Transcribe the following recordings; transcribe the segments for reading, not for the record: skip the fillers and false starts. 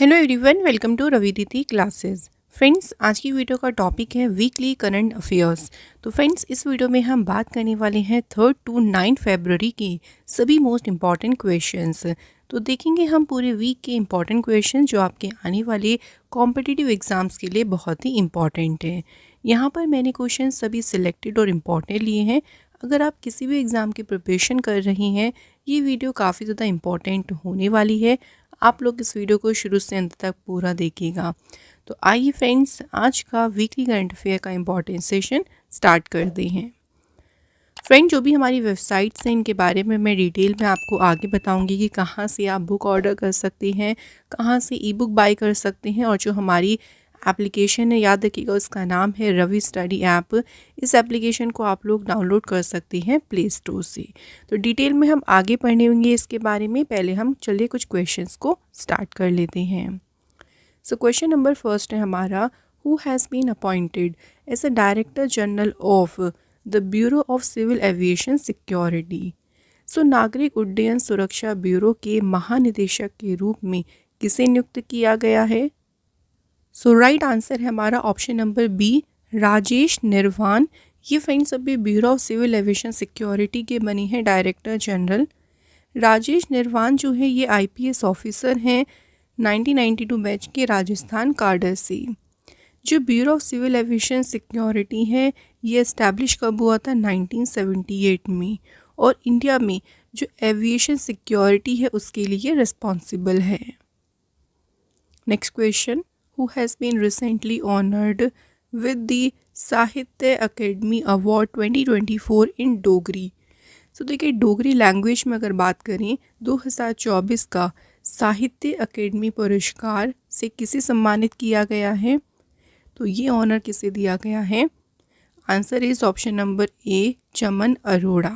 Hello everyone, welcome to Raviditi classes. Friends, आज की video का टॉपिक है वीकली करंट अफेयर्स। तो फ्रेंड्स, इस वीडियो में हम बात करने वाले हैं 3 to 9 फरवरी की सभी मोस्ट इम्पॉर्टेंट क्वेश्चंस। तो देखेंगे हम पूरे वीक के इम्पॉर्टेंट क्वेश्चन जो आपके आने वाले कॉम्पिटिटिव एग्जाम्स के लिए बहुत ही इम्पॉर्टेंट हैं। यहाँ पर मैंने क्वेश्चन सभी सिलेक्टेड और इम्पॉर्टेंट लिए हैं। अगर आप किसी भी एग्ज़ाम की प्रिपरेशन कर रही हैं, ये वीडियो काफ़ी ज़्यादा इम्पॉर्टेंट होने वाली है। आप लोग इस वीडियो को शुरू से अंत तक पूरा देखिएगा। तो आइए फ्रेंड्स, आज का वीकली करंट अफेयर का इम्पॉर्टेंट सेशन स्टार्ट करते हैं। फ्रेंड, जो भी हमारी वेबसाइट्स हैं इनके बारे में मैं डिटेल में आपको आगे बताऊंगी कि कहाँ से आप बुक ऑर्डर कर सकते हैं, कहाँ से ई बुक बाय कर सकते हैं। और जो हमारी एप्लीकेशन है, याद रखिएगा उसका नाम है रवि स्टडी ऐप। इस एप्लीकेशन को आप लोग डाउनलोड कर सकते हैं प्ले स्टोर से। तो डिटेल में हम आगे पढ़ने होंगे इसके बारे में। पहले हम चलिए कुछ क्वेश्चंस को स्टार्ट कर लेते हैं। सो क्वेश्चन नंबर फर्स्ट है हमारा, who has been appointed as a director general of the bureau of civil aviation security. So नागरिक उड्डयन सुरक्षा ब्यूरो के महानिदेशक के रूप में किसे नियुक्त किया गया है? सो राइट आंसर है हमारा ऑप्शन नंबर बी, राजेश निर्वाण। ये फ्रेंड्स अभी bureau of civil aviation security के बने हैं डायरेक्टर जनरल। राजेश निर्वाण जो है ये आईपीएस ऑफिसर हैं 1992 बैच के राजस्थान कार्डर से। जो bureau of civil aviation security है ये इस्टेब्लिश कब हुआ था? 1978 में। और इंडिया में जो एविएशन सिक्योरिटी है उसके लिए रिस्पॉन्सिबल है। Next question, who has been recently honored with the साहित्य अकेडमी अवार्ड 2024 इन डोगरी। तो देखिए, डोगरी लैंग्वेज में अगर बात करें 2024 का साहित्य अकेडमी पुरस्कार से किसे सम्मानित किया गया है? तो ये ऑनर किसे दिया गया है? Answer is option number A, Chaman Arora.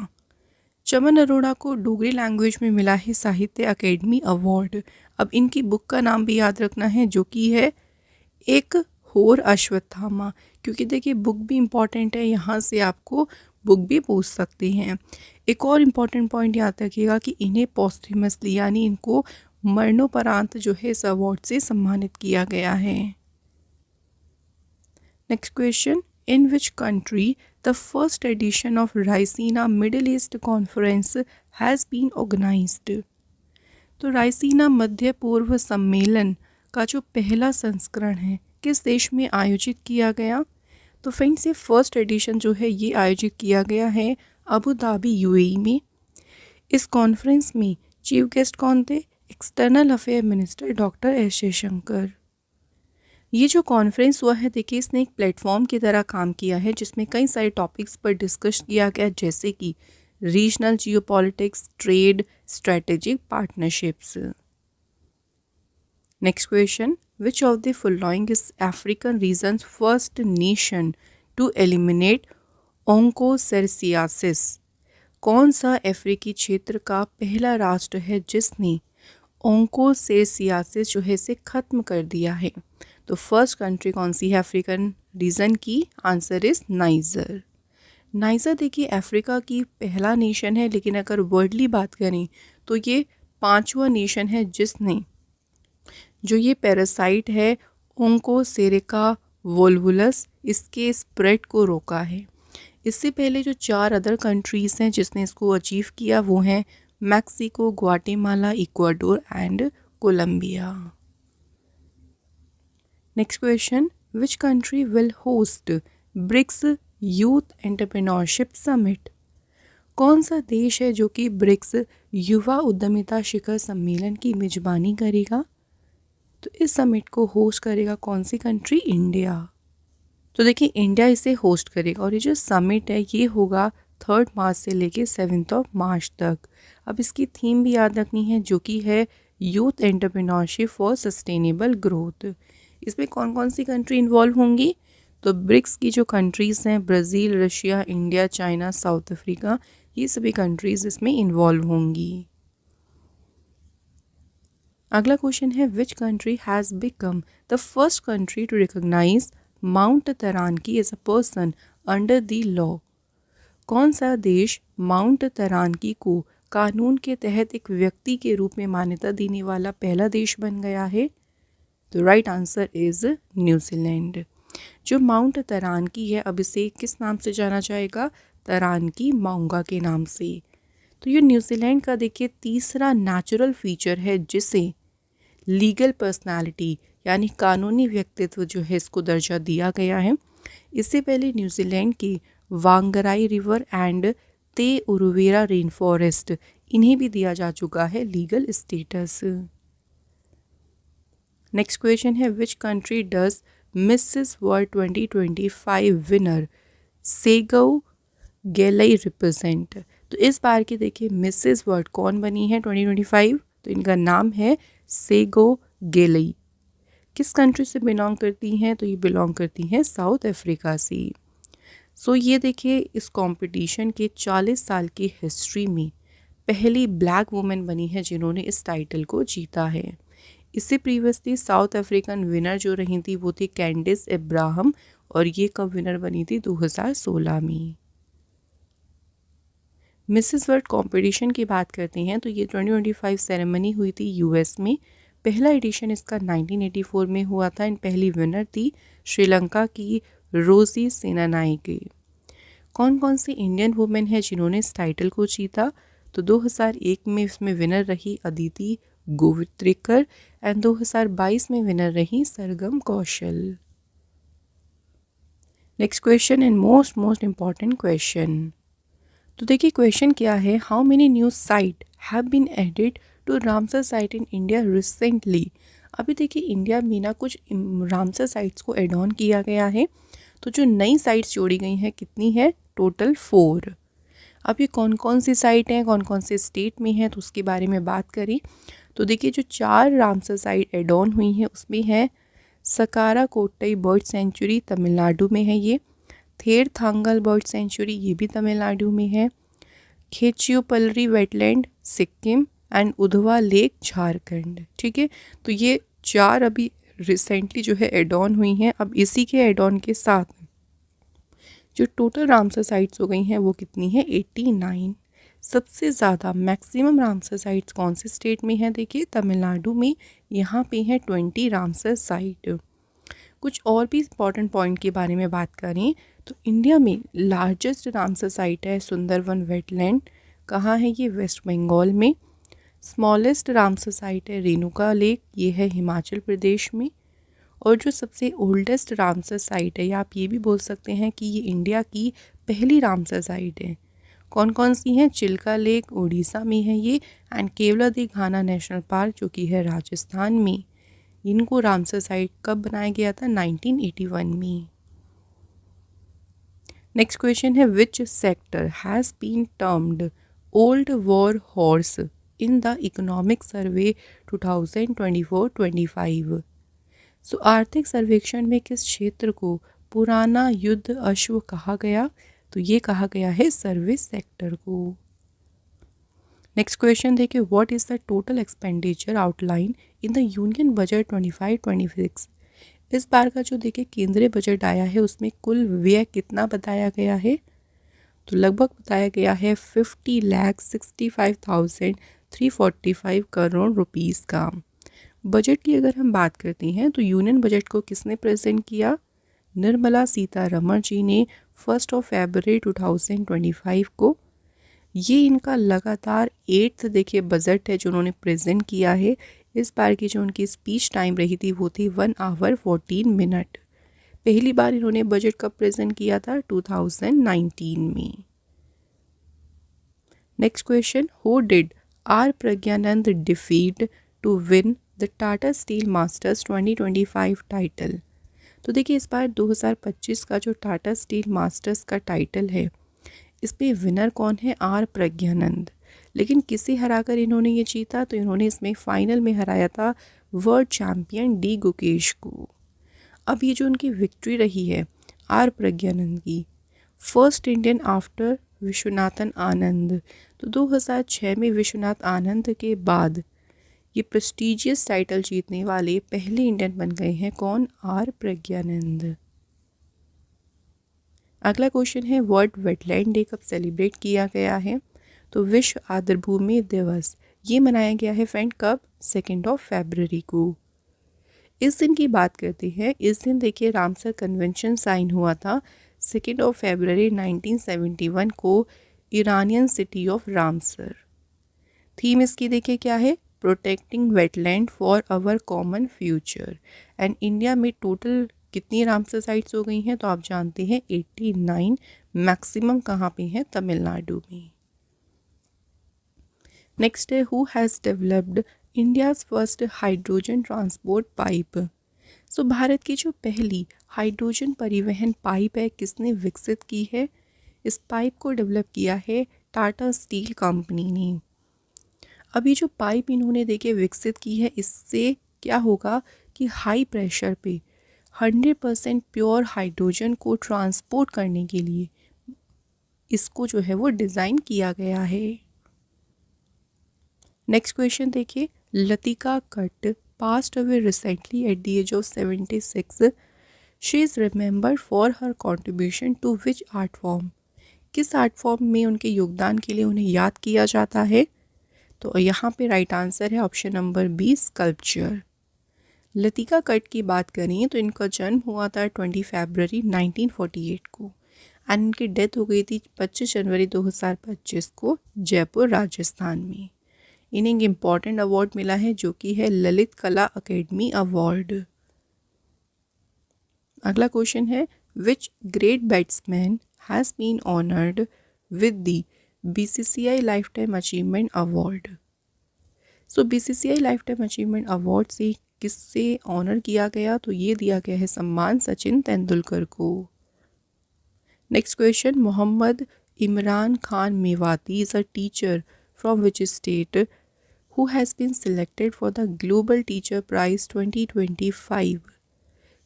Chaman Arora को डोगरी लैंग्वेज में मिला है साहित्य अकेडमी अवार्ड। अब इनकी बुक का नाम भी याद रखना है जो कि है एक होर अश्वत्थामा, क्योंकि देखिए बुक भी इम्पॉर्टेंट है, यहाँ से आपको बुक भी पूछ सकते हैं। एक और इम्पॉर्टेंट पॉइंट याद रखिएगा कि इन्हें पॉस्थ्यूमसली यानी इनको मरणोपरांत जो है इस अवार्ड से सम्मानित किया गया है। Next question, in which country the first edition of Raisina Middle East conference has been organised. तो रायसीना मध्य पूर्व सम्मेलन का जो पहला संस्करण है किस देश में आयोजित किया गया? तो फ्रेंड्स, ये फर्स्ट एडिशन जो है ये आयोजित किया गया है अबू धाबी यूएई में। इस कॉन्फ्रेंस में चीफ गेस्ट कौन थे? External affair minister doctor S Jaishankar. ये जो कॉन्फ्रेंस हुआ है देखिए, इसने एक प्लेटफॉर्म की तरह काम किया है जिसमें कई सारे टॉपिक्स पर डिस्कस किया गया, जैसे कि regional geopolitics, trade, strategic partnerships. Next question, which of the following is African region first nation to eliminate onchocerciasis. कौन सा अफ्रीकी क्षेत्र का पहला राष्ट्र है जिसने ओंकोसेरसियासिस जो है इसे ख़त्म कर दिया है? तो फर्स्ट कंट्री कौन सी है अफ्रीकन रीजन की? Answer is niger. नाइजर देखिए अफ्रीका की पहला नेशन है, लेकिन अगर वर्ल्डली बात करें तो ये 5वां नेशन है जिसने जो ये पैरासाइट है ओंकोसेरिका वोल्वुलस इसके स्प्रेड को रोका है। इससे पहले जो 4 अदर कंट्रीज़ हैं जिसने इसको अचीव किया वो हैं Mexico, Guatemala, Ecuador and Colombia. Next question, which country will host BRICS youth entrepreneurship summit. कौन सा देश है जो कि ब्रिक्स युवा उद्यमिता शिखर सम्मेलन की मेजबानी करेगा? तो इस समिट को होस्ट करेगा कौन सी कंट्री? इंडिया। तो देखिए इंडिया इसे होस्ट करेगा और ये जो समिट है ये होगा 3 मार्च से लेके 7 मार्च तक। अब इसकी थीम भी याद रखनी है जो कि है youth entrepreneurship for sustainable growth. इसमें कौन कौन सी कंट्री इन्वॉल्व होंगी? तो ब्रिक्स की जो कंट्रीज़ हैं Brazil, Russia, India, China, South Africa, ये सभी कंट्रीज़ इसमें इन्वॉल्व होंगी। अगला क्वेश्चन है, which country has become the first country to recognize Mount Taranaki as a person under the law. कौन सा देश माउंट तरानकी को कानून के तहत एक व्यक्ति के रूप में मान्यता देने वाला पहला देश बन गया है? तो राइट आंसर इज न्यूजीलैंड। जो माउंट तरानकी है अब इसे किस नाम से जाना जाएगा? तरानकी माउंगा के नाम से। तो ये न्यूजीलैंड का देखिए तीसरा नेचुरल फीचर है जिसे लीगल पर्सनालिटी यानी कानूनी व्यक्तित्व जो है इसको दर्जा दिया गया है। इससे पहले न्यूजीलैंड की वांगराई रिवर एंड ते उरुवेरा रेन फॉरेस्ट इन्हें भी दिया जा चुका है लीगल स्टेटस। नेक्स्ट क्वेश्चन है which country does Mrs World 2025 winner Sego Gelai represent? तो इस बार की देखिए मिसेस वर्ल्ड कौन बनी है 2025? तो इनका नाम है सेगो गेलई। किस कंट्री से बिलोंग करती हैं? तो ये बिलोंग करती हैं साउथ अफ्रीका से। सो ये देखिए इस कंपटीशन के 40 साल की हिस्ट्री में पहली ब्लैक वुमेन बनी है जिन्होंने इस टाइटल को जीता है। इससे प्रीवियसली साउथ अफ्रीकन विनर जो रही थी वो थी कैंडिस इब्राहम और ये कब विनर बनी थी? 2016 में। मिसेस वर्ल्ड कंपटीशन की बात करते हैं तो ये 2025 सेरेमनी हुई थी यूएस में। पहला एडिशन इसका 1984 में हुआ था। इन पहली विनर थी श्रीलंका की रोजी सेनानायके। कौन कौन सी इंडियन वुमेन है जिन्होंने इस टाइटल को जीता? तो 2001 में इसमें विनर रही अदिति गोवित्रिकर एंड 2022 में विनर रही Sargam Kaushal. Next question and most important question. तो देखिए क्वेश्चन क्या है, how many new site have been added to Ramsar site in India recently? अभी देखिए इंडिया में ना कुछ रामसर साइट्स को एड ऑन किया गया है। तो जो नई साइट्स जोड़ी गई हैं कितनी है? टोटल 4। अब ये कौन कौन सी साइट हैं, कौन कौन से स्टेट में हैं, तो उसके बारे में बात करें तो देखिए जो 4 रामसर साइट एड ऑन हुई हैं उसमें है सकारा कोट्टई बर्ड सेंचुरी तमिलनाडु में है, ये थेरथांगल बर्ड सेंचुरी ये भी तमिलनाडु में है, Khecheopalri wetland Sikkim and Udhwa lake Jharkhand. ठीक है, तो ये 4 अभी रिसेंटली जो है एड ऑन हुई हैं। अब इसी के एड ऑन के साथ जो टोटल रामसर साइट्स हो गई हैं वो कितनी है? 89। सबसे ज़्यादा मैक्सिमम रामसर साइट्स कौन से स्टेट में है? देखिए तमिलनाडु में, यहाँ पे है 20 रामसर साइट। कुछ और भी इंपॉर्टेंट पॉइंट के बारे में बात करें तो इंडिया में लार्जेस्ट रामसर साइट है सुंदरवन वेटलैंड। कहाँ है ये? वेस्ट बंगाल में। स्मॉलेस्ट रामसर साइट है रेणुका लेक, ये है हिमाचल प्रदेश में। और जो सबसे ओल्डेस्ट रामसर साइट है या आप ये भी बोल सकते हैं कि ये इंडिया की पहली रामसर साइट है। कौन कौन सी हैं? चिल्का लेक उड़ीसा में है ये एंड केवलादी घाना नेशनल पार्क जो कि है राजस्थान में। इनको रामसर साइट कब बनाया गया था? 1981 में। नेक्स्ट क्वेश्चन है which sector has been termed old war horse in the economic survey 2024-25? So आर्थिक सर्वेक्षण में किस क्षेत्र को पुराना युद्ध अश्व कहा गया? तो ये कहा गया है सर्विस सेक्टर को। नेक्स्ट क्वेश्चन देखिए what is the total expenditure outline in the union budget 25-26? इस बार का जो देखिए केंद्रीय बजट आया है उसमें कुल व्यय कितना बताया गया है? तो लगभग बताया गया है 50,65,345 करोड़ रुपीस का। बजट की अगर हम बात करते हैं तो यूनियन बजट को किसने प्रेजेंट किया? निर्मला सीतारमण जी ने 1 फरवरी 2025 को। ये इनका लगातार 8th देखिए बजट है जो उन्होंने प्रेजेंट किया है। इस बार की जो उनकी स्पीच टाइम रही थी वो थी 1 आवर 14 मिनट। पहली बार इन्होंने बजट कब प्रेजेंट किया था? 2019 में। Next question, who did R Praggnanandhaa defeat to win the Tata Steel Masters 2025 title? तो देखिए इस बार 2025 का जो टाटा स्टील मास्टर्स का टाइटल है इस पे विनर कौन है? आर प्रज्ञानंद। लेकिन किसे हराकर इन्होंने ये जीता? तो इन्होंने इसमें फाइनल में हराया था वर्ल्ड चैम्पियन डी गुकेश को। अब ये जो उनकी विक्ट्री रही है आर प्रज्ञानंद की, first Indian after Viswanathan Anand. तो 2006 में विश्वनाथ आनंद के बाद ये प्रेस्टिजियस टाइटल जीतने वाले पहले इंडियन बन गए हैं। कौन? आर प्रज्ञानंद। अगला क्वेश्चन है वर्ल्ड वेटलैंड डे कब सेलिब्रेट किया गया है? तो विश्व आर्द्रभूमि दिवस ये मनाया गया है फ्रेंड कब? 2 फरवरी को। इस दिन की बात करते हैं। इस दिन देखिए रामसर कन्वेंशन साइन हुआ था 2 फरवरी 1971 को Iranian city of Ramsar. Theme इसकी देखिए क्या है, protecting wetland for our common future. And India में टोटल कितनी रामसर साइट्स हो गई हैं, तो आप जानते हैं 89। मैक्सिमम कहाँ पे हैं, तमिलनाडु में। नेक्स्ट है, who has developed India's first hydrogen transport pipe. So Bharat की जो पहली हाइड्रोजन परिवहन पाइप है, किसने विकसित की है? इस पाइप को डेवलप किया है टाटा स्टील कंपनी ने। अभी जो पाइप इन्होंने देखिए विकसित की है, इससे क्या होगा कि हाई प्रेशर पे 100% प्योर हाइड्रोजन को ट्रांसपोर्ट करने के लिए इसको जो है वो डिज़ाइन किया गया है। नेक्स्ट क्वेश्चन देखिए, लतिका कट्ट passed away recently at the age of 76. She is remembered for her contribution to which art form? किस आर्ट फॉर्म में उनके योगदान के लिए उन्हें याद किया जाता है? तो यहाँ पे राइट आंसर है option number B, sculpture. Latika Katt की बात करें तो इनका जन्म हुआ था 20 फरवरी 1948 को एंड इनकी डेथ हो गई थी 25 जनवरी 2025 को जयपुर राजस्थान में। इन्हें एक इम्पॉर्टेंट अवार्ड मिला है जो कि है ललित कला अकेडमी अवार्ड। अगला क्वेश्चन है, which great batsman has been honoured with the BCCI lifetime achievement award. So BCCI lifetime achievement award से किससे ऑनर किया गया, तो ये दिया गया है सम्मान सचिन तेंदुलकर को। Next question, Mohammed Imran Khan Mewati is a teacher from which state who has been selected for the Global Teacher Prize 2025?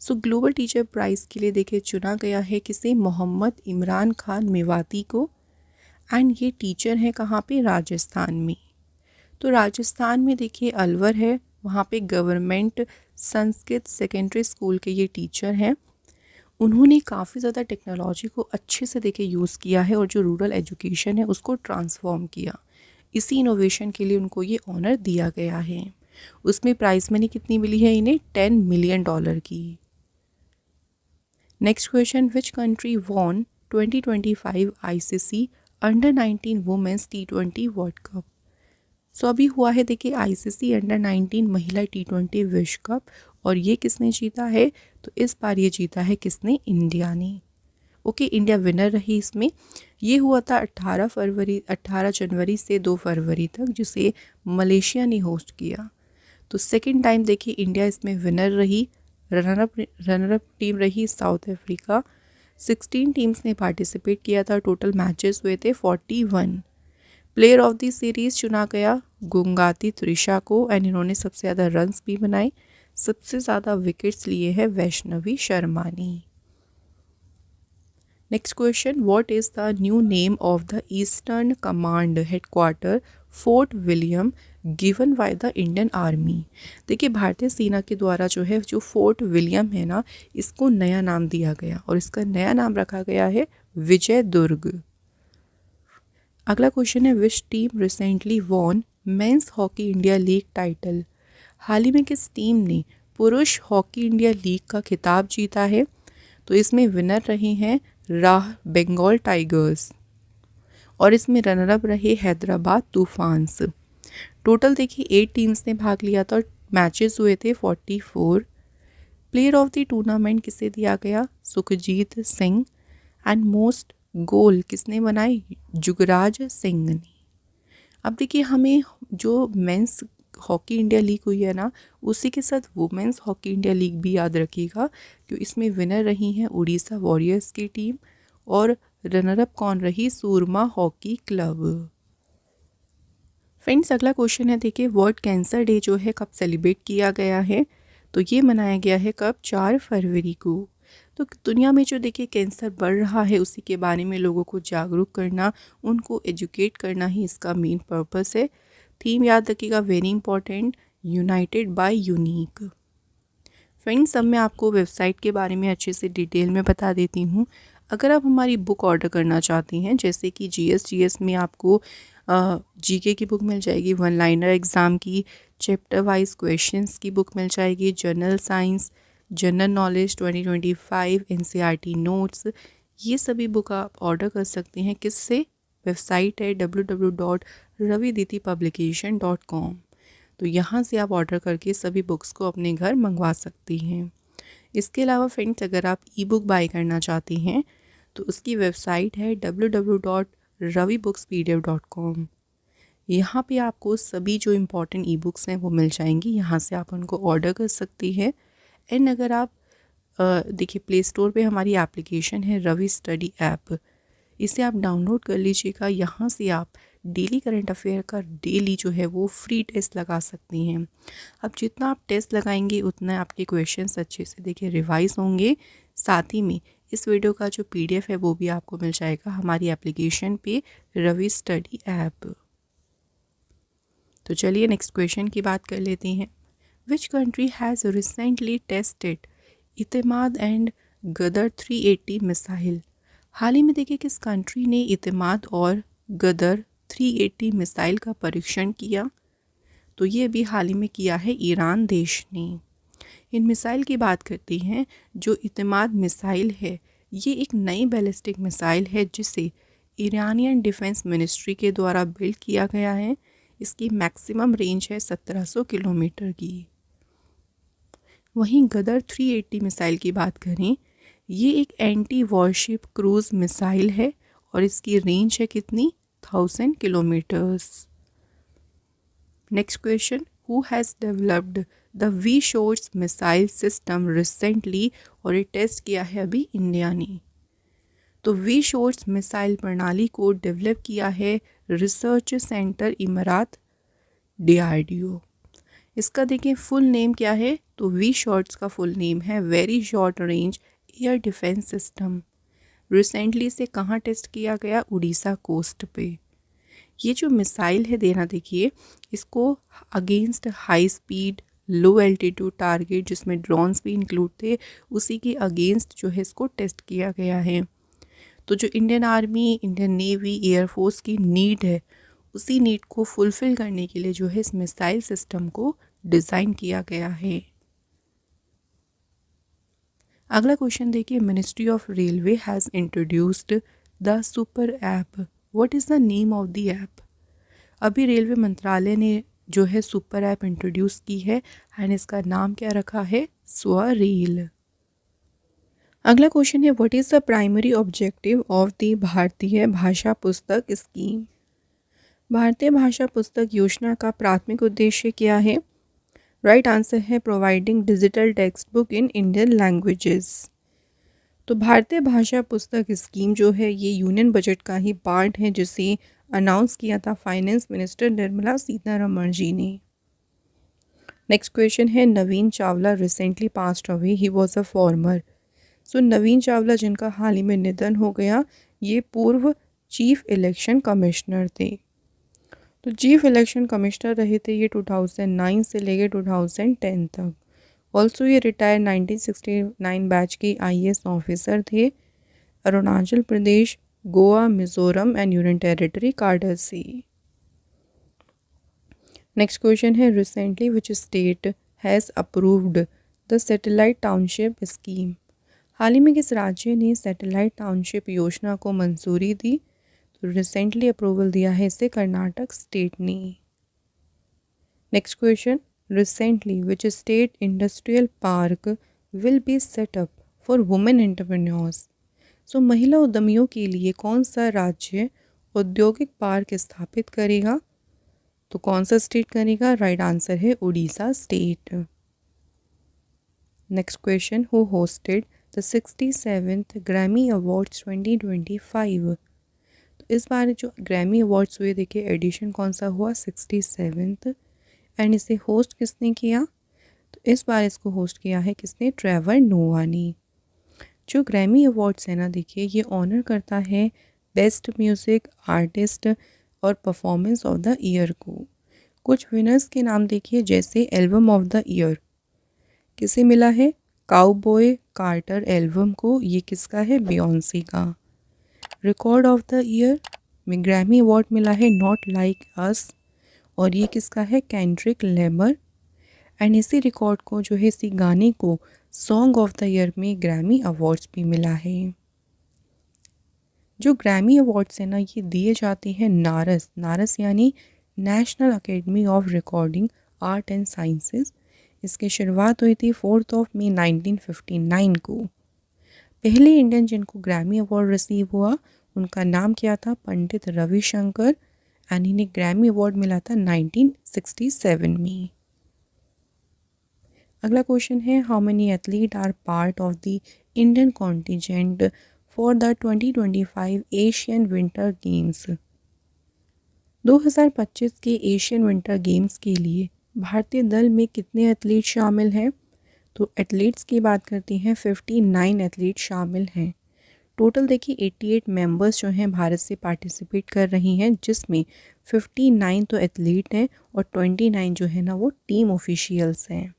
So Global Teacher Prize के लिए देखिए चुना गया है किसे, मोहम्मद इमरान खान मेवाती को। एंड ये टीचर है कहाँ पे, राजस्थान में। तो राजस्थान में देखिए अलवर है, वहाँ पे गवर्नमेंट संस्कृत सेकेंडरी स्कूल के ये टीचर हैं। उन्होंने काफ़ी ज़्यादा टेक्नोलॉजी को अच्छे से देखिए यूज़ किया है और जो रूरल एजुकेशन है उसको ट्रांसफॉर्म किया। इसी इनोवेशन के लिए उनको ये ऑनर दिया गया है। उसमें प्राइज मनी कितनी मिली है इन्हें, $10 मिलियन की। Next question, which country won 2025 ICC अंडर-19 वुमेन्स T20 वर्ल्ड कप। सो अभी हुआ है देखिए आईसीसी अंडर-19 महिला T20 विश्व कप, और ये किसने जीता है, तो इस बार ये जीता है किसने, इंडिया ने। ओके, इंडिया विनर रही इसमें। ये हुआ था 18 जनवरी से 2 फरवरी तक, जिसे मलेशिया ने होस्ट किया। तो सेकंड टाइम देखिए इंडिया इसमें विनर रही। रनर अप टीम रही साउथ अफ्रीका। 16 टीम्स ने पार्टिसिपेट किया था, टोटल मैचेस हुए थे 41। प्लेयर ऑफ द सीरीज़ चुना गया गुंगाती त्रिशा को, एंड इन्होंने सबसे ज़्यादा रन्स भी बनाए। सबसे ज़्यादा विकेट्स लिए हैं वैष्णवी शर्मा ने। Next question, what is the new name of the eastern command headquarter fort William given by the Indian army. देखिए भारतीय सेना के द्वारा जो फोर्ट विलियम है ना, इसको नया नाम दिया गया और इसका नया नाम रखा गया है विजय दुर्ग। अगला क्वेश्चन है, which team recently won men's hockey India league title. हाल ही में किस टीम ने पुरुष हॉकी इंडिया लीग का खिताब जीता है, तो इसमें विनर रहे हैं राह बंगाल टाइगर्स, और इसमें रनर अप रहे हैदराबाद तूफान्स। टोटल देखिए 8 टीम्स ने भाग लिया था और मैचेस हुए थे 44। प्लेयर ऑफ द टूर्नामेंट किसे दिया गया, सुखजीत सिंह। एंड मोस्ट गोल किसने बनाए, जुगराज सिंह ने। अब देखिए हमें जो मेंस हॉकी इंडिया लीग हुई है ना, उसी के साथ वुमेंस हॉकी इंडिया लीग भी याद रखिएगा, क्योंकि इसमें विनर रही हैं उड़ीसा वॉरियर्स की टीम, और रनर अप कौन रही, सूरमा हॉकी क्लब। फ्रेंड्स अगला क्वेश्चन है देखिए, वर्ल्ड कैंसर डे जो है कब सेलिब्रेट किया गया है, तो ये मनाया गया है कब, 4 फरवरी को। तो दुनिया में जो देखिए कैंसर बढ़ रहा है उसी के बारे में लोगों को जागरूक करना, उनको एजुकेट करना ही इसका मेन पर्पस है। थीम याद रखिएगा, very important, united by unique. Friends अब मैं आपको वेबसाइट के बारे में अच्छे से डिटेल में बता देती हूँ। अगर आप हमारी बुक ऑर्डर करना चाहती हैं, जैसे कि जीएस में आपको जीके की बुक मिल जाएगी, वन लाइनर एग्ज़ाम की, चैप्टर वाइज क्वेश्चंस की बुक मिल जाएगी, general science, general knowledge 2025, NCERT notes. ये सभी बुक आप ऑर्डर कर सकते हैं। किससे? वेबसाइट है www.raviditipublication.com। तो यहाँ से आप ऑर्डर करके सभी बुक्स को अपने घर मंगवा सकती हैं। इसके अलावा फ्रेंड्स, अगर आप ई बुक बाय करना चाहती हैं तो उसकी वेबसाइट है www.ravibooksPDF.com। यहाँ पे आपको सभी जो इम्पोर्टेंट ई बुक्स हैं वो मिल जाएंगी। यहाँ से आप उनको ऑर्डर कर सकती है। एंड अगर आप देखिए, प्ले स्टोर पे हमारी एप्लीकेशन है रवि स्टडी ऐप, इसे आप डाउनलोड कर लीजिएगा। यहाँ से आप डेली करंट अफेयर का डेली जो है वो फ्री टेस्ट लगा सकती हैं। अब जितना आप टेस्ट लगाएंगे उतना आपके क्वेश्चंस अच्छे से देखिए रिवाइज होंगे। साथ ही में इस वीडियो का जो पीडीएफ है वो भी आपको मिल जाएगा हमारी एप्लीकेशन पे रवि स्टडी ऐप। तो चलिए नेक्स्ट क्वेश्चन की बात कर लेते हैं। Which country has recently tested Etemad and Ghadr 380 missile? हाल ही में देखिए किस कंट्री ने इतेमाद और गदर 380 मिसाइल का परीक्षण किया? तो ये भी हाल ही में किया है ईरान देश ने। इन मिसाइल की बात करते हैं। जो इतेमाद मिसाइल है ये एक नई बैलिस्टिक मिसाइल है जिसे ईरानियन डिफेंस मिनिस्ट्री के द्वारा बिल्ड किया गया है। इसकी मैक्सिमम रेंज है 1700 किलोमीटर की। वहीं गदर 380 मिसाइल की बात करें, ये एक एंटी वॉरशिप क्रूज मिसाइल है और इसकी रेंज है कितनी? 1000 kilometres. Next question, who has developed the V shores missile system recently? और ये टेस्ट किया है अभी इंडिया ने। तो वी शोर्स मिसाइल प्रणाली को डेवलप किया है रिसर्च सेंटर इमारात DRDO। इसका देखिए फुल नेम क्या है? तो वी शॉर्ट्स का फुल नेम है very short range air defence system. Recently से कहाँ टेस्ट किया गया? उड़ीसा कोस्ट पे। ये जो मिसाइल है देना देखिए, इसको अगेंस्ट हाई स्पीड लो एल्टीट्यूड टारगेट जिसमें ड्रोन्स भी इंक्लूड थे, उसी के अगेंस्ट जो है इसको टेस्ट किया गया है। तो जो Indian army, Indian navy, air force की नीड है उसी नीड को फुलफ़िल करने के लिए जो है इस मिसाइल सिस्टम को डिज़ाइन किया गया है। अगला क्वेश्चन देखिए, ministry of railway has introduced the super app, what is the name of the app? अभी रेलवे मंत्रालय ने जो है सुपर ऐप इंट्रोड्यूस की है एंड इसका नाम क्या रखा है? स्वरेल। अगला क्वेश्चन है, what is the primary objective of the भारतीय भाषा पुस्तक स्कीम? भारतीय भाषा पुस्तक योजना का प्राथमिक उद्देश्य क्या है? राइट आंसर है providing digital text book in Indian languages. तो भारतीय भाषा पुस्तक स्कीम जो है ये यूनियन बजट का ही पार्ट है जिसे अनाउंस किया था फाइनेंस मिनिस्टर निर्मला सीतारमण जी ने। नेक्स्ट क्वेश्चन है, Naveen Chawla recently passed away, he was a former. So Naveen Chawla जिनका हाल ही में निधन हो गया, ये पूर्व चीफ इलेक्शन कमिश्नर थे। तो चीफ इलेक्शन कमिश्नर रहे थे ये 2009 से लेकर 2010 तक। ऑल्सो ये रिटायर 1969 बैच के IAS ऑफिसर थे, Arunachal Pradesh, Goa, Mizoram and union territory cadre से। नेक्स्ट क्वेश्चन है, recently which state has approved the satellite township scheme? हाल ही में किस राज्य ने सैटेलाइट टाउनशिप योजना को मंजूरी दी? तो रिसेंटली अप्रूवल दिया है इसे कर्नाटक स्टेट ने। Next question, recently which state industrial park will be set up for women entrepreneurs? So महिला उद्यमियों के लिए कौन सा राज्य औद्योगिक पार्क स्थापित करेगा? तो कौन सा स्टेट करेगा? राइट आंसर है Orissa state. Next question, who hosted the 67th Grammy awards 2025? तो इस बार जो ग्रैमी अवार्ड्स हुए देखिए एडिशन कौन सा हुआ? 67th। एंड इसे होस्ट किसने किया? तो इस बार इसको होस्ट किया है किसने? ट्रेवर नोवा ने। जो ग्रैमी अवार्ड्स है ना देखिए, ये ऑनर करता है बेस्ट म्यूज़िक आर्टिस्ट और परफॉर्मेंस ऑफ द ईयर को। कुछ विनर्स के नाम देखिए, जैसे एल्बम ऑफ द ईयर किसे मिला है? काउबॉय कार्टर एल्बम को, ये किसका है? बियॉन्से का। रिकॉर्ड ऑफ द ईयर में ग्रैमी अवार्ड मिला है नॉट लाइक अस, और ये किसका है? Kendrick Lamar. एंड इसी रिकॉर्ड को जो है, इसी गाने को सॉन्ग ऑफ द ईयर में ग्रैमी अवार्ड्स भी मिला है। जो ग्रैमी अवार्ड्स है ना, ये दिए जाते हैं नारस यानी national academy of recording art and sciences. इसकी शुरुआत हुई थी 4 मई 1959 को। पहले इंडियन जिनको ग्रैमी अवार्ड रिसीव हुआ उनका नाम क्या था? पंडित रविशंकर। एंड इन्हें ग्रैमी अवार्ड मिला था 1967 में। अगला क्वेश्चन है, how many athlete are part of the Indian contingent for the 2025 Asian winter games? 2025 के एशियन विंटर गेम्स के लिए भारतीय दल में कितने एथलीट शामिल हैं? तो एथलीट्स की बात करती हैं, 59 एथलीट शामिल हैं। टोटल देखिए 88 मेंबर्स जो हैं भारत से पार्टिसिपेट कर रही हैं, जिसमें 59 तो एथलीट हैं और 29 जो है ना वो टीम ऑफिशियल्स हैं।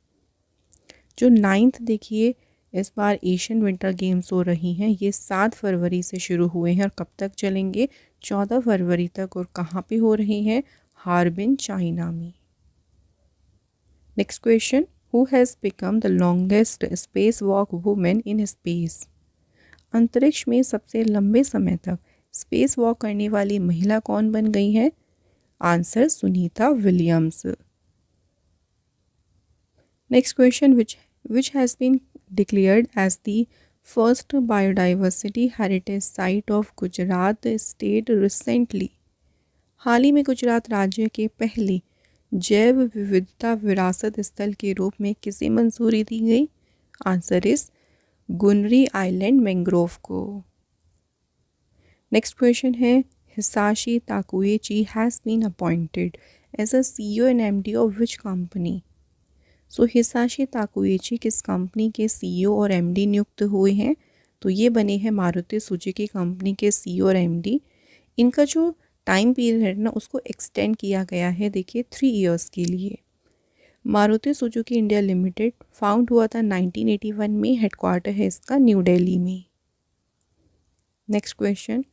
जो 9th देखिए इस बार एशियन विंटर गेम्स हो रही हैं, ये 7 फरवरी से शुरू हुए हैं और कब तक चलेंगे? 14 फरवरी तक। और कहाँ पे हो रही हैं? हार्बिन, चाइना में। Next question, who has become the longest space walk women in space? अंतरिक्ष में सबसे लंबे समय तक स्पेस वॉक करने वाली महिला कौन बन गई है? Answer, Sunita Williams. Next question, which has been declared as the first biodiversity heritage site of Gujarat state recently? हाल ही में गुजरात राज्य के पहले जैव विविधता विरासत स्थल के रूप में किसे मंजूरी दी गई? आंसर इस गुनरी आइलैंड मैंग्रोव को। नेक्स्ट क्वेश्चन है, Hisashi Takeuchi has been appointed as a CEO and MD of which company? So Hisashi Takeuchi किस कंपनी के CEO और MD नियुक्त हुए हैं? तो ये बने हैं मारुति सुजुकी कंपनी के CEO और MD। इनका जो टाइम पीरियड है ना उसको एक्सटेंड किया गया है, देखिए 3 इयर्स के लिए। Maruti Suzuki India limited found हुआ था 1981 में, हेडक्वार्टर है इसका न्यू दिल्ली में। Next question,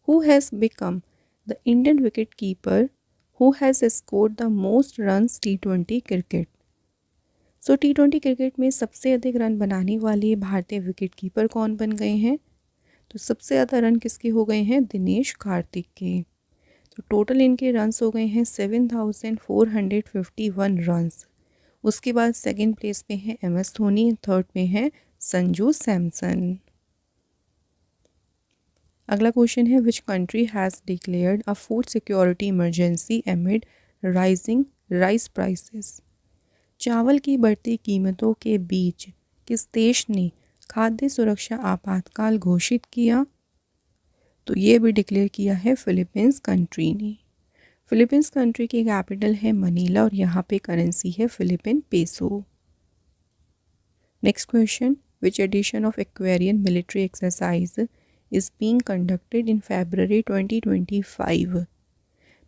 who has become the Indian wicket keeper who has scored the most runs T20 cricket? So T20 cricket में सबसे अधिक रन बनाने वाले भारतीय विकेट कीपर कौन बन गए हैं? तो सबसे ज़्यादा रन किसके हो गए हैं? दिनेश कार्तिक के। तो टोटल इनके रन्स हो गए हैं 7451 रन्स। उसके बाद सेकंड प्लेस पे है MS धोनी, थर्ड पे है संजू सैमसन। अगला क्वेश्चन है, which country has declared a food security emergency एमिड rising rice prices? चावल की बढ़ती कीमतों के बीच किस देश ने खाद्य सुरक्षा आपातकाल घोषित किया? तो ये भी डिक्लेयर किया है फिलीपींस कंट्री ने। फिलीपींस कंट्री की कैपिटल है मनीला और यहाँ पे करेंसी है Philippine peso. Next question, which edition of Aquarian military exercise is being conducted in February 2025?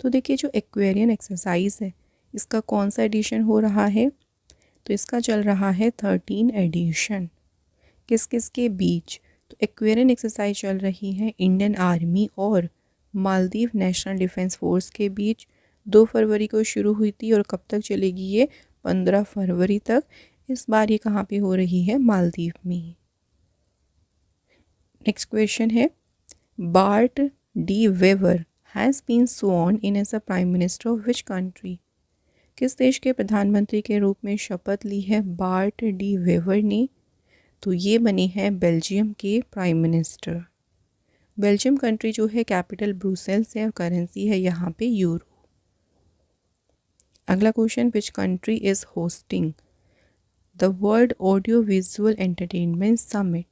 तो देखिए जो एक्वेरियन एक्सरसाइज है इसका कौन सा एडिशन हो रहा है? तो इसका चल रहा है 13 एडिशन। किस किस के बीच? तो एक्वेरियन एक्सरसाइज चल रही है इंडियन आर्मी और मालदीव नेशनल डिफेंस फोर्स के बीच। 2 फरवरी को शुरू हुई थी और कब तक चलेगी ये? 15 फरवरी तक। इस बार ये कहाँ पे हो रही है? मालदीव में। नेक्स्ट क्वेश्चन है, Bart De Wever has been sworn in as a prime minister of which country? किस देश के प्रधानमंत्री के रूप में शपथ ली है बार्ट डी वेवर ने? तो ये बने हैं बेल्जियम के प्राइम मिनिस्टर। बेल्जियम कंट्री जो है कैपिटल ब्रुसेल्स है और करेंसी है यहाँ पे यूरो। अगला question, which country is hosting the world audio visual entertainment summit?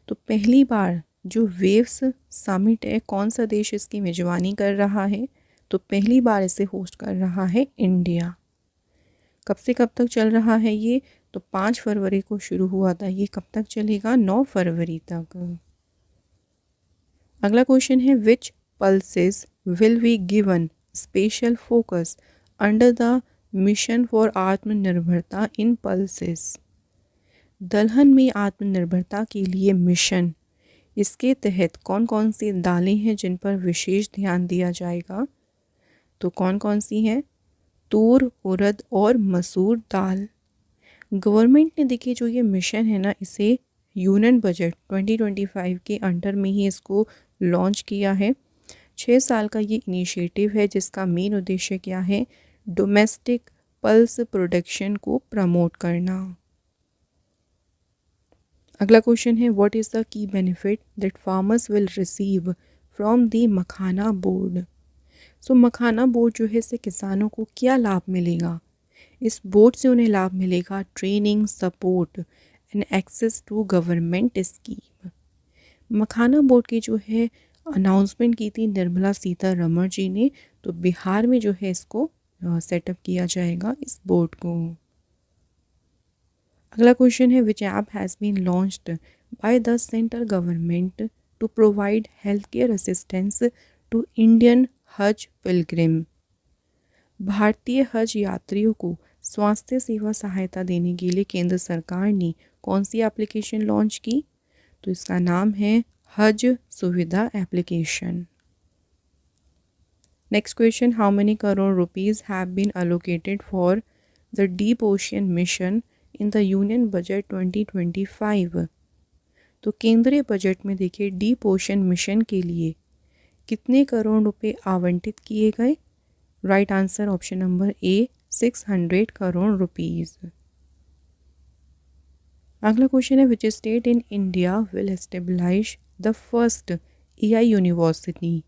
तो पहली बार जो वेव्स समिट है, कौन सा देश इसकी मेजबानी कर रहा है? तो पहली बार इसे होस्ट कर रहा है इंडिया। कब से कब तक चल रहा है ये? तो 5 फरवरी को शुरू हुआ था, ये कब तक चलेगा? 9 फरवरी तक। अगला क्वेश्चन है, which pulses will be given special focus under the mission for Aatmanirbharta in pulses? दलहन में आत्मनिर्भरता के लिए मिशन, इसके तहत कौन कौन सी दालें हैं जिन पर विशेष ध्यान दिया जाएगा? तो कौन कौन सी हैं? तूर, उड़द और मसूर दाल। गवर्नमेंट ने देखिए जो ये मिशन है ना, इसे यूनियन बजट 2025 के अंडर में ही इसको लॉन्च किया है। 6 साल का ये इनिशिएटिव है जिसका मेन उद्देश्य क्या है, डोमेस्टिक पल्स प्रोडक्शन को प्रमोट करना। अगला क्वेश्चन है, what is the key benefit that farmers will receive from the makhana board. So makhana board जो है इससे किसानों को क्या लाभ मिलेगा। इस बोर्ड से उन्हें लाभ मिलेगा training, support and access to government scheme. Makhana board की जो है अनाउंसमेंट की थी निर्मला सीतारमण जी ने, तो बिहार में जो है इसको सेटअप किया जाएगा इस बोर्ड को। अगला क्वेश्चन है, which app has been launched by the central government to provide health care assistance to Indian Hajj pilgrim. भारतीय हज यात्रियों को स्वास्थ्य सेवा सहायता देने के लिए केंद्र सरकार ने कौन सी एप्लीकेशन लॉन्च की, तो इसका नाम है Hajj Suvidha application. Next question, how many crore rupees have been allocated for the deep ocean mission in the union budget 2025। तो केंद्रीय बजट में देखिए डीप ओशन मिशन के लिए कितने करोड़ रुपए आवंटित किए गए। राइट आंसर ऑप्शन नंबर ए 600 करोड़ रुपीज़। अगला क्वेश्चन है, which state in India will establish the first AI university.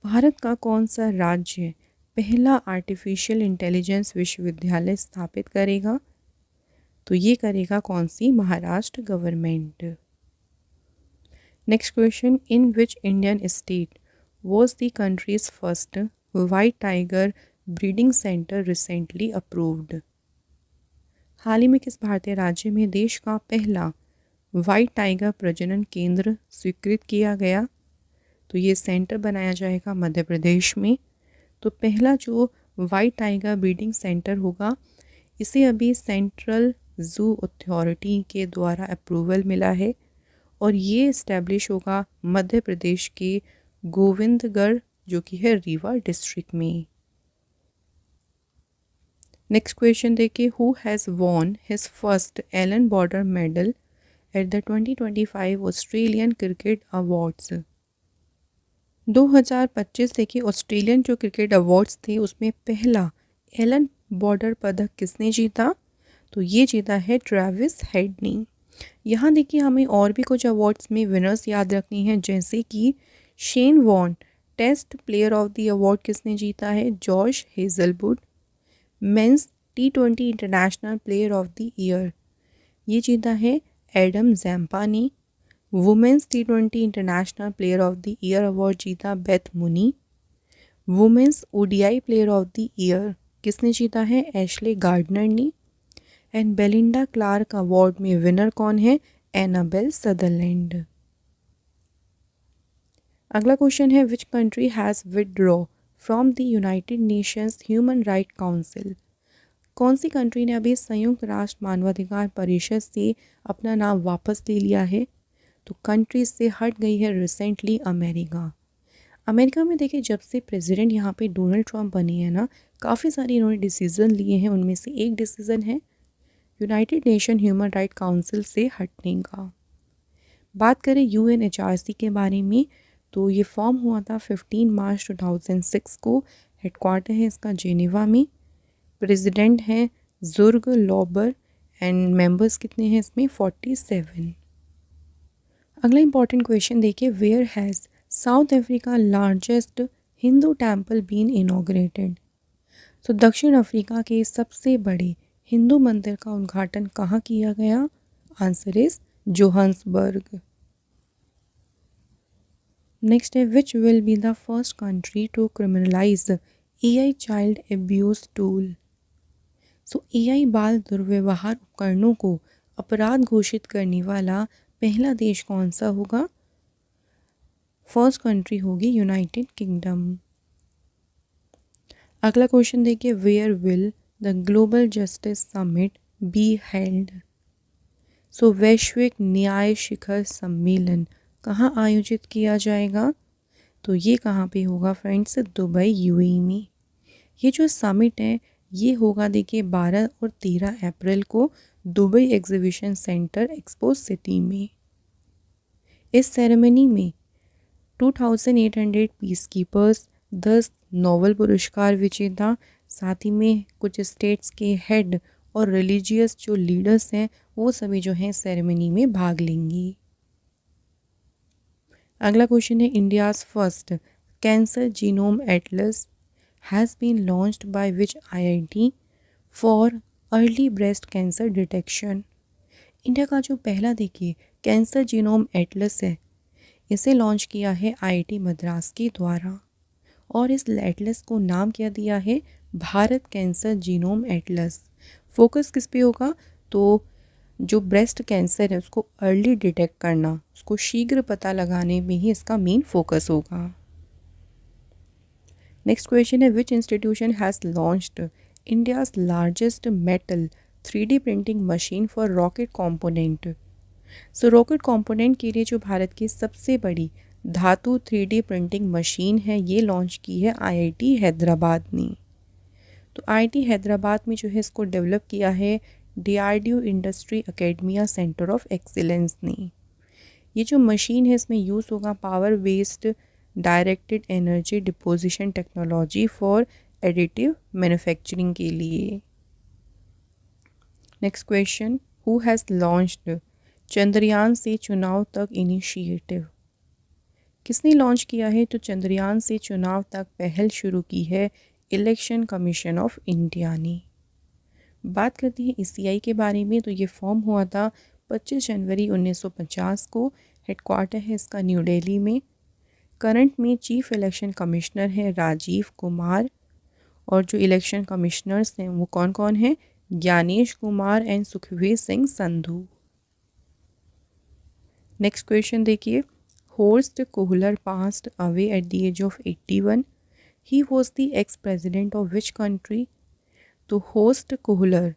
Bharat का कौन सा राज्य पहला आर्टिफिशियल इंटेलिजेंस विश्वविद्यालय स्थापित करेगा, तो ये करेगा कौन सी, Maharashtra government. Next question, in which Indian state was the country's first white tiger breeding centre recently approved. हाल ही में किस भारतीय राज्य में देश का पहला वाइट टाइगर प्रजनन केंद्र स्वीकृत किया गया, तो ये सेंटर बनाया जाएगा मध्य प्रदेश में। तो पहला जो वाइट टाइगर ब्रीडिंग सेंटर होगा इसे अभी सेंट्रल जू अथॉरिटी के द्वारा अप्रूवल मिला है और ये इस्टेब्लिश होगा मध्य प्रदेश के गोविंदगढ़ जो कि है रीवा डिस्ट्रिक्ट में। नेक्स्ट क्वेश्चन देखिए, who has won his first Allan Border medal at the 2025 Australian cricket awards. 2025 देखिए ऑस्ट्रेलियन जो क्रिकेट अवार्ड्स थे उसमें पहला एलन बॉर्डर पदक किसने जीता, तो ये जीता है ट्रेविस हेड ने। यहाँ देखिए हमें और भी कुछ अवार्ड्स में विनर्स याद रखनी है, जैसे कि Shane Warne test player of the award किसने जीता है, Josh Hazlewood. Men's T20 international player of the year ये जीता है एडम जैम्पा ने। Women's T20 international player of the year award जीता Beth Mooney. Women's ODI player of the year किसने जीता है, एशले गार्डनर ने। एंड बेलिंडा क्लार्क अवार्ड में विनर कौन है, एनाबेल सदरलैंड। अगला क्वेश्चन है, which country has withdraw from the United Nations human right council. कौन सी कंट्री ने अभी संयुक्त राष्ट्र मानवाधिकार परिषद से अपना नाम वापस ले लिया है, तो कंट्री से हट गई है रिसेंटली अमेरिका। अमेरिका में देखिए जब से प्रेसिडेंट यहाँ पे डोनाल्ड ट्रंप बने हैं ना, काफ़ी सारे इन्होंने डिसीज़न लिए हैं, उनमें से एक डिसीज़न है United nation human right council से हटने का। बात करें UNHRC के बारे में, तो ये फॉर्म हुआ था 15 मार्च 2006 को। हेडक्वार्टर है इसका जेनेवा में। प्रेसिडेंट हैं जुर्ग लॉबर एंड मेंबर्स कितने हैं इसमें, 47। अगला इंपॉर्टेंट क्वेश्चन देखिए, where has South Africa largest Hindu temple been inaugurated. तो दक्षिण अफ्रीका के सबसे बड़े हिंदू मंदिर का उद्घाटन कहाँ किया गया, आंसर इज जोहान्सबर्ग। नेक्स्ट है, which will be the first country to criminalise AI child abuse tool. So AI बाल दुर्व्यवहार उपकरणों को अपराध घोषित करने वाला पहला देश कौन सा होगा, फर्स्ट कंट्री होगी यूनाइटेड किंगडम। अगला क्वेश्चन देखिए, where will the global justice summit be held. So वैश्विक न्याय शिखर सम्मेलन कहाँ आयोजित किया जाएगा, तो ये कहाँ पे होगा फ्रेंड्स, दुबई UAE में। ये जो समिट है ये होगा देखिए 12 और 13 अप्रैल को Dubai exhibition centre expo city में। इस सेरेमनी में 2800 पीस कीपर्स, 10 नोबेल पुरस्कार विजेता, साथ ही में कुछ स्टेट्स के हेड और रिलीजियस जो लीडर्स हैं वो सभी जो हैं सेरेमनी में भाग लेंगी। अगला क्वेश्चन है India's first cancer genome atlas has been launched by which IIT for early breast cancer detection. India का जो पहला देखिए कैंसर जीनोम एटलस है इसे लॉन्च किया है आईआईटी मद्रास के द्वारा और इस एटलस को नाम क्या दिया है Bharat cancer genome Atlas. Focus किस पे होगा तो जो ब्रेस्ट कैंसर है उसको अर्ली डिटेक्ट करना, उसको शीघ्र पता लगाने में ही इसका मेन फोकस होगा। नेक्स्ट क्वेश्चन है विच institution has launched India's largest metal 3D printing machine for rocket component. So rocket component के लिए जो भारत की सबसे बड़ी धातु 3D प्रिंटिंग मशीन है ये लॉन्च की है आईआईटी हैदराबाद ने। तो आईआईटी हैदराबाद में जो है इसको डेवलप किया है DRDO industry academia centre of excellence ने। ये जो मशीन है इसमें यूज़ होगा power based directed energy deposition technology for additive manufacturing के लिए। Next question who has launched Chandrayaan से चुनाव तक इनिशिएटिव। किसने लॉन्च किया है तो चंद्रयान से चुनाव तक पहल शुरू की है इलेक्शन कमीशन ऑफ इंडिया ने। बात करते हैं ईसीआई के बारे में तो ये फॉर्म हुआ था 25 जनवरी 1950 को। हेडक्वार्टर है इसका न्यू दिल्ली में। करंट में चीफ इलेक्शन कमिश्नर है राजीव कुमार और जो इलेक्शन कमिश्नर्स हैं वो कौन कौन हैं Gyanesh Kumar and Sukhbir Singh Sandhu. Next question देखिए Horst Kohler passed away at the age of 81। He was the ex president of which country. तो होस्ट कोहलर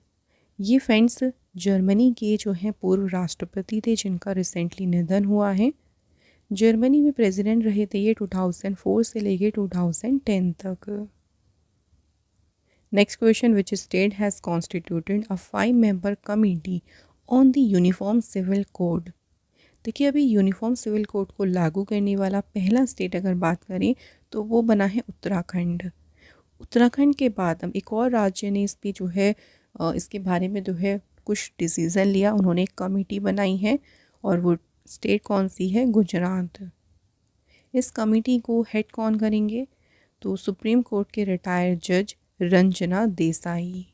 ये फ्रेंड्स जर्मनी के जो हैं पूर्व राष्ट्रपति थे जिनका रिसेंटली निधन हुआ है। जर्मनी में प्रेसिडेंट रहे थे ये 2004 से लेके 2010 तक। Next question which state has constituted a 5-member committee on the uniform civil code. देखिए अभी यूनिफॉर्म सिविल कोड को लागू करने वाला पहला स्टेट अगर बात करें तो वो बना है उत्तराखंड। उत्तराखंड के बाद अब एक और राज्य ने इस पर जो है इसके बारे में जो है कुछ डिसीज़न लिया, उन्होंने एक कमेटी बनाई है और वो स्टेट कौन सी है गुजरात। इस कमेटी को हेड कौन करेंगे तो सुप्रीम कोर्ट के रिटायर्ड जज रंजना देसाई।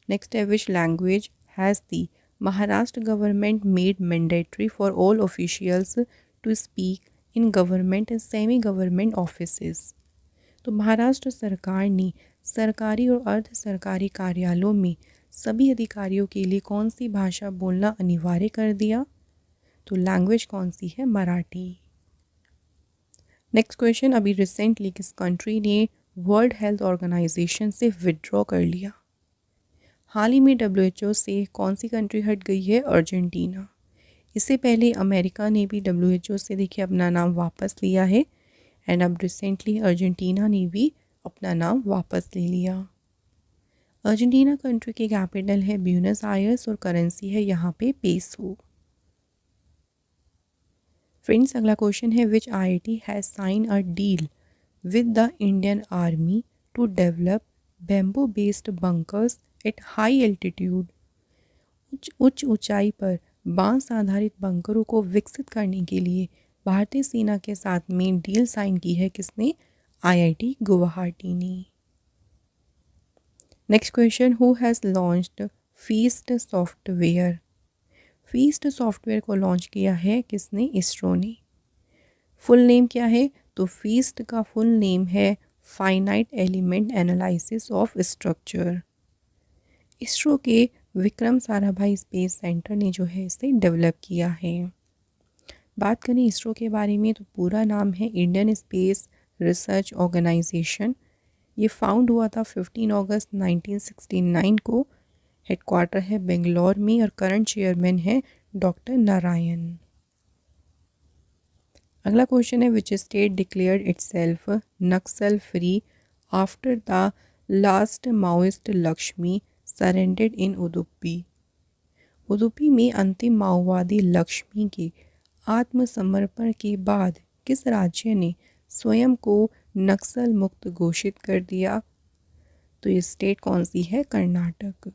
नेक्स्ट है which language has the Maharashtra government made mandatory for all officials to speak in government and semi government offices. तो महाराष्ट्र सरकार ने सरकारी और अर्ध सरकारी कार्यालयों में सभी अधिकारियों के लिए कौन सी भाषा बोलना अनिवार्य कर दिया तो लैंग्वेज कौन सी है मराठी। नेक्स्ट क्वेश्चन अभी रिसेंटली किस कंट्री ने वर्ल्ड हेल्थ ऑर्गेनाइजेशन से विड्रॉ कर लिया। हाल ही में WHO से कौन सी कंट्री हट गई है अर्जेंटीना। इससे पहले अमेरिका ने भी WHO से देखिए अपना नाम वापस लिया है एंड अब रिसेंटली अर्जेंटीना ने भी अपना नाम वापस ले लिया। अर्जेंटीना कंट्री की कैपिटल है ब्यूनस आयर्स और करेंसी है यहाँ पे पेसो। फ्रेंड्स अगला क्वेश्चन है which IIT has sign a deal with the Indian army to develop bamboo based bunkers at high altitude. उच्च ऊंचाई पर बांस आधारित बंकरों को विकसित करने के लिए भारतीय सेना के साथ में डील साइन की है किसने आईआईटी गुवाहाटी ने। Next question who has launched feast software. Feast software को लॉन्च किया है किसने इसरो ने। फुल नेम क्या है तो फीस्ट का फुल नेम है finite element analysis of structure. ISRO के विक्रम साराभाई स्पेस सेंटर ने जो है इसे डेवलप किया है। बात करें इसरो के बारे में तो पूरा नाम है इंडियन स्पेस रिसर्च ऑर्गेनाइजेशन। ये फाउंड हुआ था 15 अगस्त 1969 को। हेडक्वार्टर है बेंगलोर में और करंट चेयरमैन है डॉक्टर नारायण। अगला क्वेश्चन है which state declared itself Naxal free after the last Maoist Lakshmi surrendered in Udupi. Udupi में अंतिम माओवादी लक्ष्मी के आत्मसमर्पण के बाद किस राज्य ने स्वयं को नक्सल मुक्त घोषित कर दिया? तो ये स्टेट कौन सी है? कर्नाटक।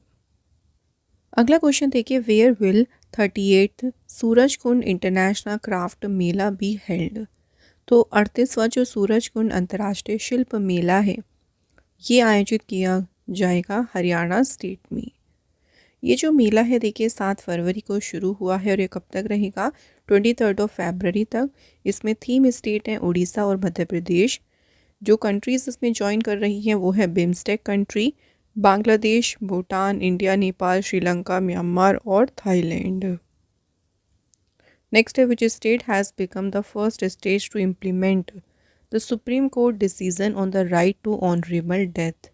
अगला क्वेश्चन देखिए, where will 38th Surajkund international craft Mela be held? तो 38वां जो सूरजकुंड अंतर्राष्ट्रीय शिल्प मेला है ये आयोजित किया जाएगा हरियाणा स्टेट में। ये जो मेला है देखिए 7 फरवरी को शुरू हुआ है और ये कब तक रहेगा? 23 फरवरी तक। इसमें थीम स्टेट हैं उड़ीसा और मध्य प्रदेश। जो कंट्रीज इसमें ज्वाइन कर रही हैं वो है BIMSTEC country, Bangladesh, Bhutan, India, Nepal, Sri Lanka, Myanmar और थाईलैंड। नेक्स्ट है, which state has become the first state to implement the supreme court decision on the right to honourable death?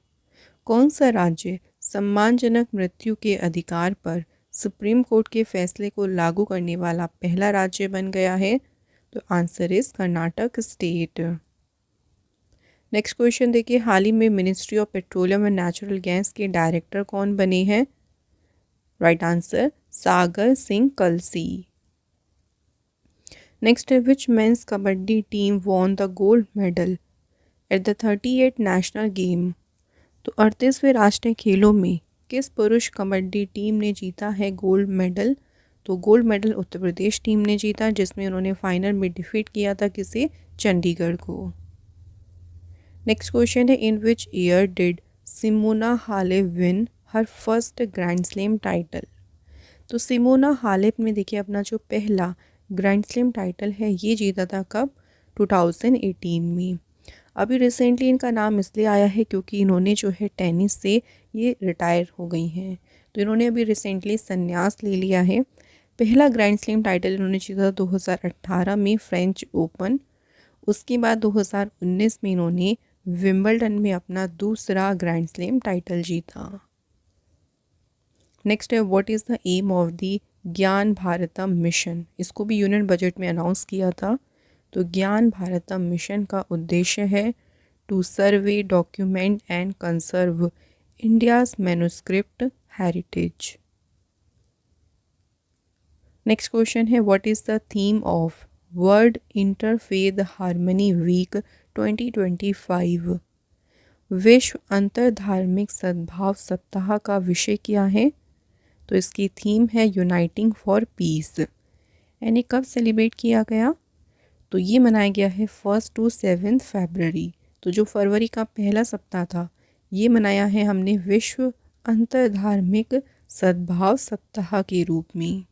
कौन सा राज्य सम्मानजनक मृत्यु के अधिकार पर सुप्रीम कोर्ट के फैसले को लागू करने वाला पहला राज्य बन गया है? तो answer is Karnataka state. Next question देखिए, हाल ही में ministry of petroleum and natural gas के डायरेक्टर कौन बने हैं? Right answer Sagar Singh Kalsi. Next है, which men's kabaddi team won the gold medal at the 38 national game? तो 38वें राष्ट्रीय खेलों में किस पुरुष कबड्डी टीम ने जीता है गोल्ड मेडल? तो gold medal Uttar Pradesh team ने जीता, जिसमें उन्होंने फाइनल में डिफीट किया था किसे? चंडीगढ़ को। नेक्स्ट क्वेश्चन है, in which year did Simona Halep win her first grand slam title? तो सिमोना हालेप ने देखिए अपना जो पहला ग्रैंड स्लैम टाइटल है ये जीता था कब? 2018 में। अभी रिसेंटली इनका नाम इसलिए आया है क्योंकि इन्होंने जो है टेनिस से ये रिटायर हो गई हैं, तो इन्होंने अभी रिसेंटली संन्यास ले लिया है। पहला ग्रैंड स्लैम टाइटल इन्होंने जीता 2018 में फ्रेंच ओपन। उसके बाद 2019 में इन्होंने विंबलडन में अपना दूसरा ग्रैंड स्लैम टाइटल जीता। नेक्स्ट है, what is the aim of the Gyan Bharatam mission? इसको भी यूनियन बजट में अनाउंस किया था। तो ज्ञान भारतम मिशन का उद्देश्य है to survey, document and conserve India's manuscript heritage. Next question है, what is the theme of world interfaith harmony week 2025? विश्व अंतरधार्मिक सद्भाव सप्ताह का विषय क्या है? तो इसकी थीम है यूनाइटिंग फॉर पीस। यानी कब सेलिब्रेट किया गया? तो ये मनाया गया है 1 to 7 फरवरी। तो जो फरवरी का पहला सप्ताह था ये मनाया है हमने विश्व अंतरधार्मिक सद्भाव सप्ताह के रूप में।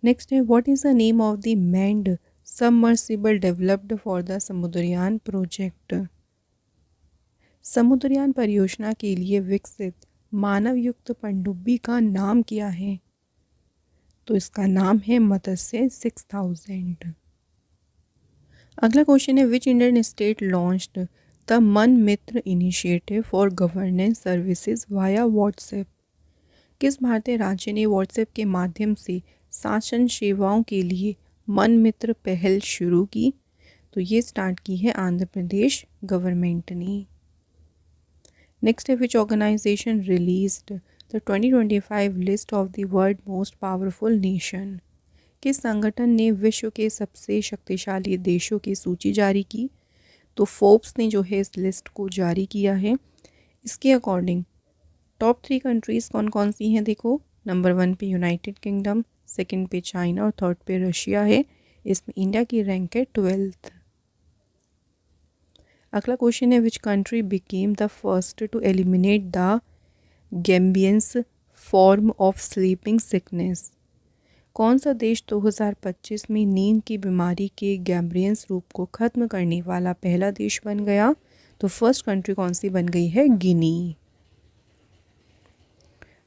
नेक्स्ट है, what is the name of the manned submersible developed for the Samudrayaan project? Samudrayaan परियोजना के लिए विकसित मानव युक्त पनडुब्बी का नाम क्या है? तो इसका नाम है मत्स्य 6000। अगला क्वेश्चन है, which Indian state launched the Mana Mitra initiative for governance services via WhatsApp? किस भारतीय राज्य ने व्हाट्सएप के माध्यम से शासन सेवाओं के लिए मन मित्र पहल शुरू की? तो ये स्टार्ट की है आंध्र प्रदेश गवर्नमेंट ने। नेक्स्ट है, which organisation released the 2025 list of the world most powerful nation? किस संगठन ने विश्व के सबसे शक्तिशाली देशों की सूची जारी की? तो फोर्ब्स ने जो है इस लिस्ट को जारी किया है। इसके अकॉर्डिंग टॉप 3 कंट्रीज़ कौन कौन सी हैं? देखो, नंबर 1 पे यूनाइटेड किंगडम, सेकंड पे चाइना और थर्ड पे रशिया है। इसमें इंडिया की रैंक है 12th। अगला क्वेश्चन है, which country became the first to eliminate the Gambians form of sleeping sickness? कौन सा देश 2025 में नींद की बीमारी के गैम्बियंस रूप को ख़त्म करने वाला पहला देश बन गया? तो फर्स्ट कंट्री कौन सी बन गई है? गिनी।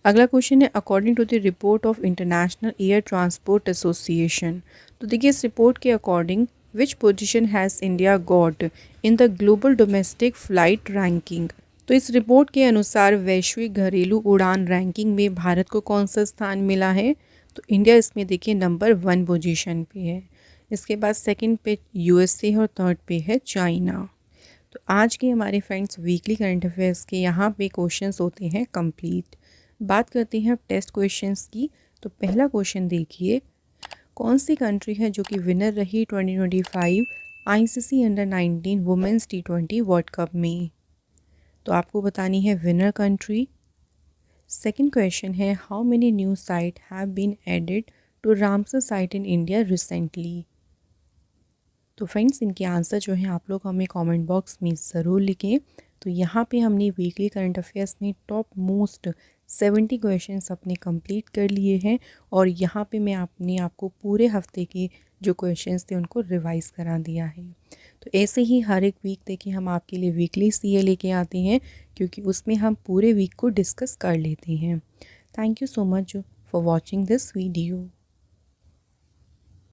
अगला क्वेश्चन है, according to the report of international air transport association, तो देखिए इस रिपोर्ट के according which position has India got in the global domestic flight ranking? तो इस रिपोर्ट के अनुसार वैश्विक घरेलू उड़ान रैंकिंग में भारत को कौन सा स्थान मिला है? तो इंडिया इसमें देखिए नंबर 1 पोजीशन पे है। इसके बाद सेकंड पे यूएसए और थर्ड पे है चाइना। तो आज के हमारे फ्रेंड्स वीकली करंट अफेयर्स के यहाँ पे क्वेश्चंस होते हैं कंप्लीट। बात करते हैं अब टेस्ट क्वेश्चंस की। तो पहला क्वेश्चन देखिए, कौन सी कंट्री है जो कि विनर रही 2025 ICC under 19 women's T20 world cup में? तो आपको बतानी है विनर कंट्री। सेकंड क्वेश्चन है, how many new site have been added to Ramsar site in India recently? तो फ्रेंड्स इनके आंसर जो हैं आप लोग हमें कमेंट बॉक्स में ज़रूर लिखें। तो यहाँ पे हमने वीकली करंट अफेयर्स में टॉप मोस्ट 70 क्वेश्चंस अपने कंप्लीट कर लिए हैं और यहाँ पे मैं अपने आपको पूरे हफ्ते के जो क्वेश्चंस थे उनको रिवाइज़ करा दिया है। तो ऐसे ही हर एक वीक देखिए हम आपके लिए वीकली सीए लेके आते हैं, क्योंकि उसमें हम पूरे वीक को डिस्कस कर लेते हैं। Thank you so much for watching this video.